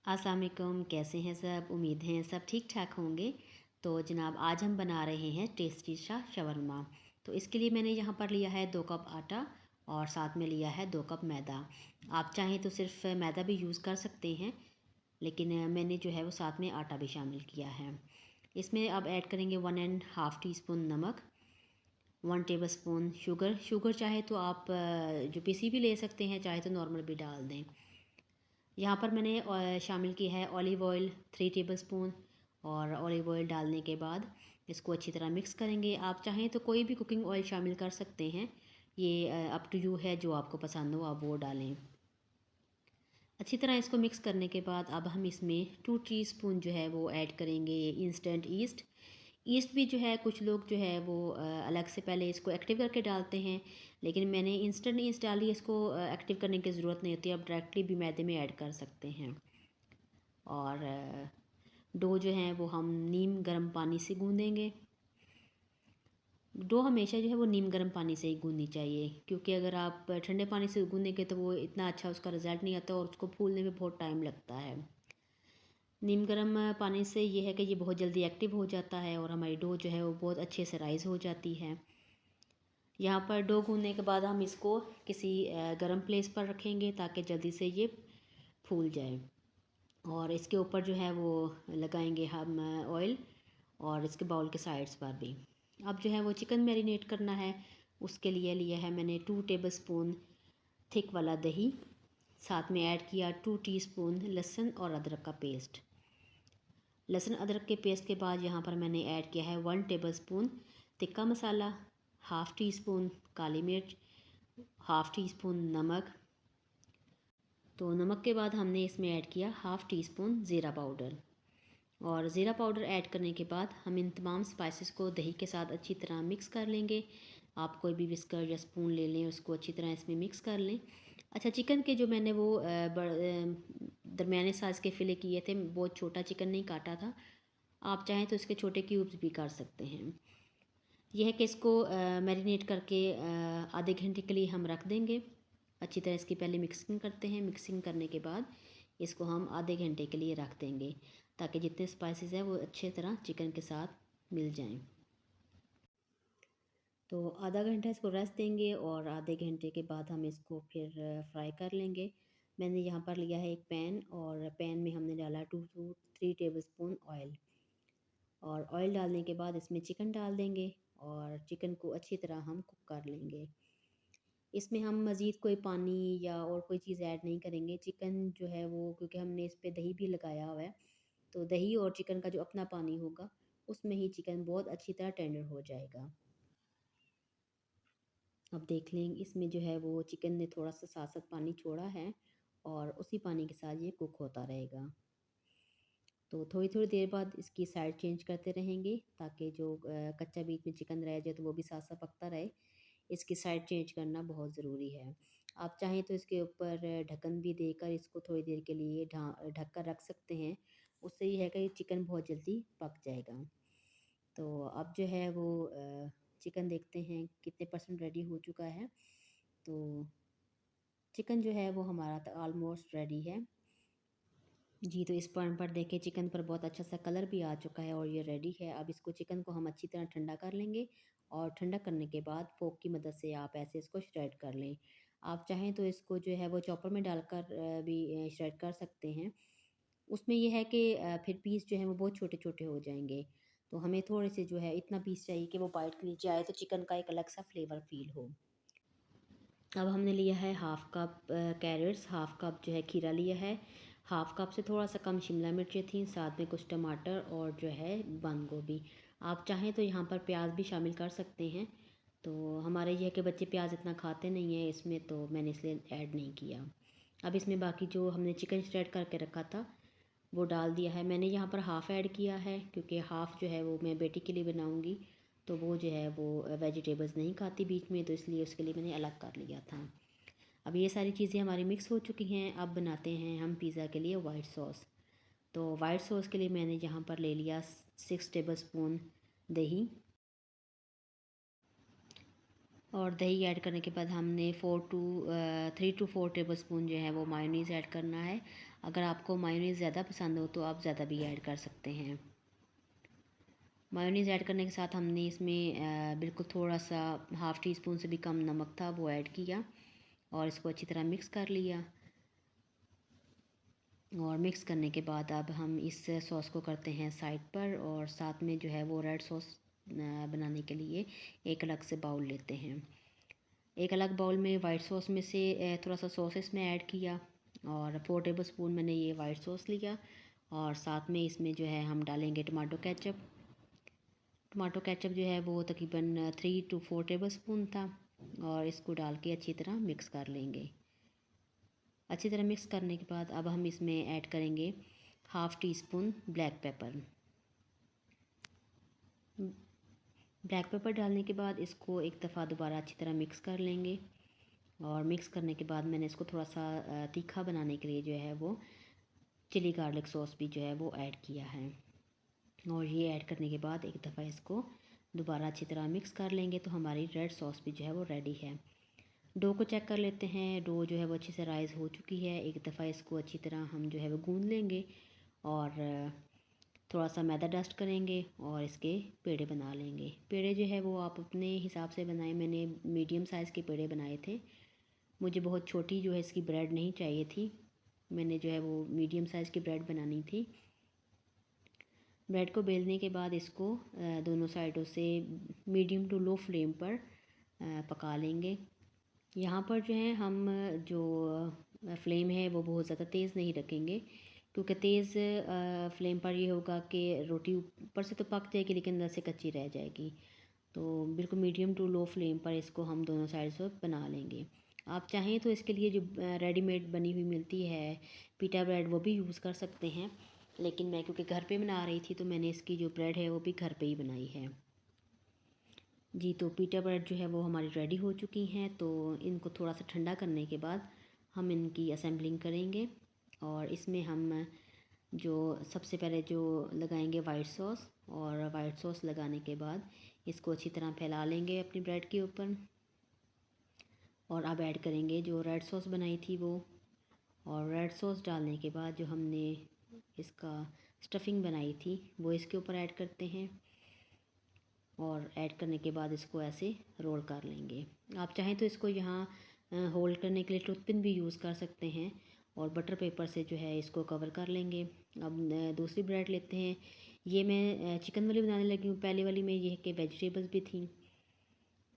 अस्सलाम वालेकुम, कैसे हैं सब? उम्मीद है सब ठीक ठाक होंगे। तो जनाब आज हम बना रहे हैं टेस्टी सा शवरमा। तो इसके लिए मैंने यहाँ पर लिया है 2 कप आटा और साथ में लिया है 2 कप मैदा। आप चाहें तो सिर्फ मैदा भी यूज़ कर सकते हैं, लेकिन मैंने जो है वो साथ में आटा भी शामिल किया है। इसमें अब ऐड करेंगे 1 एंड हाफ़ टी स्पून नमक, 1 टेबल स्पून शुगर चाहे तो आप जो पीसी भी ले सकते हैं, चाहे तो नॉर्मल भी डाल दें। यहाँ पर मैंने शामिल की है ऑलिव ऑयल 3 टेबलस्पून। और ऑलिव ऑयल डालने के बाद इसको अच्छी तरह मिक्स करेंगे। आप चाहें तो कोई भी कुकिंग ऑयल शामिल कर सकते हैं, ये अप टू यू है, जो आपको पसंद हो आप वो डालें। अच्छी तरह इसको मिक्स करने के बाद अब हम इसमें 2 टीस्पून जो है वो ऐड करेंगे इंस्टेंट ईस्ट। ईस्ट भी जो है कुछ लोग जो है वो अलग से पहले इसको एक्टिव करके डालते हैं, लेकिन मैंने इंस्टेंट ईस्ट डाली, इसको एक्टिव करने की ज़रूरत नहीं होती, आप डायरेक्टली भी मैदे में ऐड कर सकते हैं। और डो जो है वो हम नीम गर्म पानी से गूँदेंगे। डो हमेशा जो है वो नीम गर्म पानी से ही गूँधनी चाहिए, क्योंकि अगर आप ठंडे पानी से गूँधेंगे तो वो इतना अच्छा उसका रिज़ल्ट नहीं आता और उसको फूलने में बहुत टाइम लगता है। नीम गर्म पानी से ये है कि ये बहुत जल्दी एक्टिव हो जाता है और हमारी डो जो है वो बहुत अच्छे से राइज़ हो जाती है। यहाँ पर डो गूँधने के बाद हम इसको किसी गर्म प्लेस पर रखेंगे ताकि जल्दी से ये फूल जाए। और इसके ऊपर जो है वो लगाएंगे हम ऑयल, और इसके बाउल के साइड्स पर भी। अब जो है वो चिकन मैरिनेट करना है, उसके लिए लिया है मैंने 2 टेबलस्पून थिक वाला दही। साथ में ऐड किया 2 टीस्पून लहसुन और अदरक का पेस्ट। लहसुन अदरक के पेस्ट के बाद यहाँ पर मैंने ऐड किया है 1 टेबलस्पून तिक्का मसाला, हाफ़ टी स्पून काली मिर्च, हाफ़ टी स्पून नमक। तो नमक के बाद हमने इसमें ऐड किया हाफ़ टी स्पून ज़ीरा पाउडर। और ज़ीरा पाउडर ऐड करने के बाद हम इन तमाम स्पाइसेस को दही के साथ अच्छी तरह मिक्स कर लेंगे। आप कोई भी विस्कर या स्पून ले लें, उसको अच्छी तरह इसमें मिक्स कर लें। अच्छा, चिकन के जो मैंने वो दरमियाने साइज़ के फ़िले किए थे, बहुत छोटा चिकन नहीं काटा था। आप चाहें तो इसके छोटे क्यूब्स भी कर सकते हैं। यह है कि इसको मैरिनेट करके आधे घंटे के लिए हम रख देंगे। अच्छी तरह इसकी पहले मिक्सिंग करते हैं। मिक्सिंग करने के बाद इसको हम आधे घंटे के लिए रख देंगे ताकि जितने स्पाइसेस हैं वो अच्छे तरह चिकन के साथ मिल जाएं। तो आधा घंटा इसको रेस्ट देंगे और आधे घंटे के बाद हम इसको फिर फ्राई कर लेंगे। मैंने यहाँ पर लिया है एक पैन, और पैन में हमने डाला 2 to 3 टेबलस्पून ऑयल। और ऑयल डालने के बाद इसमें चिकन डाल देंगे और चिकन को अच्छी तरह हम कुक कर लेंगे। इसमें हम मज़ीद कोई पानी या और कोई चीज़ ऐड नहीं करेंगे। चिकन जो है वो, क्योंकि हमने इस पे दही भी लगाया हुआ है, तो दही और चिकन का जो अपना पानी होगा उसमें ही चिकन बहुत अच्छी तरह टेंडर हो जाएगा। अब देख लें, इसमें जो है वो चिकन ने थोड़ा सा साथ साथ पानी छोड़ा है और उसी पानी के साथ ये कुक होता रहेगा। तो थोड़ी थोड़ी देर बाद इसकी साइड चेंज करते रहेंगे ताकि जो कच्चा बीच में चिकन रह जाए तो वो भी साथ साथ पकता रहे। इसकी साइड चेंज करना बहुत ज़रूरी है। आप चाहें तो इसके ऊपर ढक्कन भी देकर इसको थोड़ी देर के लिए ढक कर रख सकते हैं। उससे ये है कि चिकन बहुत जल्दी पक जाएगा। तो अब जो है वो चिकन देखते हैं कितने परसेंट रेडी हो चुका है। तो चिकन जो है वो हमारा तो ऑलमोस्ट रेडी है जी। तो इस पॉइंट पर देखें, चिकन पर बहुत अच्छा सा कलर भी आ चुका है और ये रेडी है। अब इसको चिकन को हम अच्छी तरह ठंडा कर लेंगे, और ठंडा करने के बाद फोक की मदद से आप ऐसे इसको श्रेड कर लें। आप चाहें तो इसको जो है वो चॉपर में डालकर भी श्रेड कर सकते हैं। उसमें यह है कि फिर पीस जो है वो बहुत छोटे छोटे हो जाएंगे। तो हमें थोड़े से जो है इतना पीस चाहिए कि वो बाइट के नीचे आए, तो चिकन का एक अलग सा फ्लेवर फील हो। अब हमने लिया है half cup carrots, half cup जो है खीरा लिया है, हाफ़ कप से थोड़ा सा कम शिमला मिर्चें थी, साथ में कुछ टमाटर और जो है बंद गोभी। आप चाहें तो यहाँ पर प्याज भी शामिल कर सकते हैं। तो हमारे ये है कि बच्चे प्याज इतना खाते नहीं हैं इसमें, तो मैंने इसलिए ऐड नहीं किया। अब इसमें बाकी जो हमने चिकन श्रेड करके रखा था वो डाल दिया है। मैंने यहाँ पर हाफ़ ऐड किया है क्योंकि हाफ़ जो है वो मैं बेटी के लिए बनाऊँगी, तो वो जो है वो वेजिटेबल्स नहीं खाती बीच में, तो इसलिए उसके लिए मैंने अलग कर लिया था। अब ये सारी चीज़ें हमारी मिक्स हो चुकी हैं। अब बनाते हैं हम पिज़्ज़ा के लिए वाइट सॉस। तो वाइट सॉस के लिए मैंने यहाँ पर ले लिया 6 टेबल स्पून दही। और दही ऐड करने के बाद हमने 3 to 4 टेबल स्पून जो है वो मायोनीज़ ऐड करना है। अगर आपको मायोनीज़ ज़्यादा पसंद हो तो आप ज़्यादा भी ऐड कर सकते हैं। मायोनीज़ ऐड करने के साथ हमने इसमें बिल्कुल थोड़ा सा हाफ़ टी स्पून से भी कम नमक था वो ऐड किया और इसको अच्छी तरह मिक्स कर लिया। और मिक्स करने के बाद अब हम इस सॉस को करते हैं साइड पर, और साथ में जो है वो रेड सॉस बनाने के लिए एक अलग से बाउल लेते हैं। एक अलग बाउल में वाइट सॉस में से थोड़ा सा सॉस इसमें ऐड किया और 4 टेबल स्पून मैंने ये वाइट सॉस लिया, और साथ में इसमें जो है हम डालेंगे टमाटो केचप। टमाटो केचप जो है वो तकरीबन 3 to 4 टेबल स्पून था, और इसको डाल के अच्छी तरह मिक्स कर लेंगे। अच्छी तरह मिक्स करने के बाद अब हम इसमें ऐड करेंगे half tea spoon black pepper. Black pepper डालने के बाद इसको एक दफ़ा दोबारा अच्छी तरह मिक्स कर लेंगे, और मिक्स करने के बाद मैंने इसको थोड़ा सा तीखा बनाने के लिए जो है वो चिली गार्लिक सॉस भी जो है वो ऐड किया है। और ये ऐड करने के बाद एक दफ़ा इसको दोबारा अच्छी तरह मिक्स कर लेंगे तो हमारी रेड सॉस भी जो है वो रेडी है। डो को चेक कर लेते हैं, डो जो है वो अच्छे से राइज़ हो चुकी है। एक दफ़ा इसको अच्छी तरह हम जो है वो गूंद लेंगे और थोड़ा सा मैदा डस्ट करेंगे और इसके पेड़े बना लेंगे। पेड़े जो है वो आप अपने हिसाब से बनाएं। मैंने मीडियम साइज़ के पेड़े बनाए थे, मुझे बहुत छोटी जो है इसकी ब्रेड नहीं चाहिए थी। मैंने जो है वो मीडियम साइज़ की ब्रेड बनानी थी। ब्रेड को बेलने के बाद इसको दोनों साइडों से मीडियम टू लो फ्लेम पर पका लेंगे। यहाँ पर जो है हम जो फ्लेम है वो बहुत ज़्यादा तेज़ नहीं रखेंगे, क्योंकि तेज़ फ्लेम पर ये होगा कि रोटी ऊपर से तो पक जाएगी लेकिन अंदर से कच्ची रह जाएगी। तो बिल्कुल मीडियम टू लो फ्लेम पर इसको हम दोनों साइड से बना लेंगे। आप चाहें तो इसके लिए जो रेडीमेड बनी हुई मिलती है पीटा ब्रेड वो भी यूज़ कर सकते हैं, लेकिन मैं क्योंकि घर पे बना रही थी तो मैंने इसकी जो ब्रेड है वो भी घर पे ही बनाई है। जी, तो पीटा ब्रेड जो है वो हमारी रेडी हो चुकी हैं। तो इनको थोड़ा सा ठंडा करने के बाद हम इनकी असेंबलिंग करेंगे, और इसमें हम जो सबसे पहले जो लगाएंगे वाइट सॉस, और वाइट सॉस लगाने के बाद इसको अच्छी तरह फैला लेंगे अपनी ब्रेड के ऊपर। और अब ऐड करेंगे जो रेड सॉस बनाई थी वो, और रेड सॉस डालने के बाद जो हमने इसका स्टफिंग बनाई थी वो इसके ऊपर ऐड करते हैं, और ऐड करने के बाद इसको ऐसे रोल कर लेंगे। आप चाहें तो इसको यहाँ होल्ड करने के लिए टूथपिन भी यूज़ कर सकते हैं, और बटर पेपर से जो है इसको कवर कर लेंगे। अब दूसरी ब्रेड लेते हैं। ये मैं चिकन वाली बनाने लगी हूँ। पहले वाली में ये कि वेजिटेबल्स भी थी,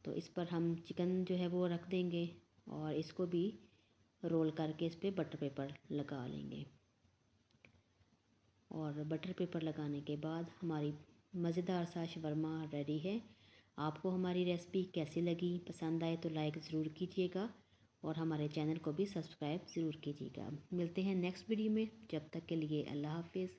तो इस पर हम चिकन जो है वो रख देंगे और इसको भी रोल करके इस पर बटर पेपर लगा लेंगे। और बटर पेपर लगाने के बाद हमारी मज़ेदार सा शवरमा रेडी है। आपको हमारी रेसिपी कैसी लगी? पसंद आए तो लाइक ज़रूर कीजिएगा, और हमारे चैनल को भी सब्सक्राइब ज़रूर कीजिएगा। मिलते हैं नेक्स्ट वीडियो में, जब तक के लिए अल्लाह हाफिज़।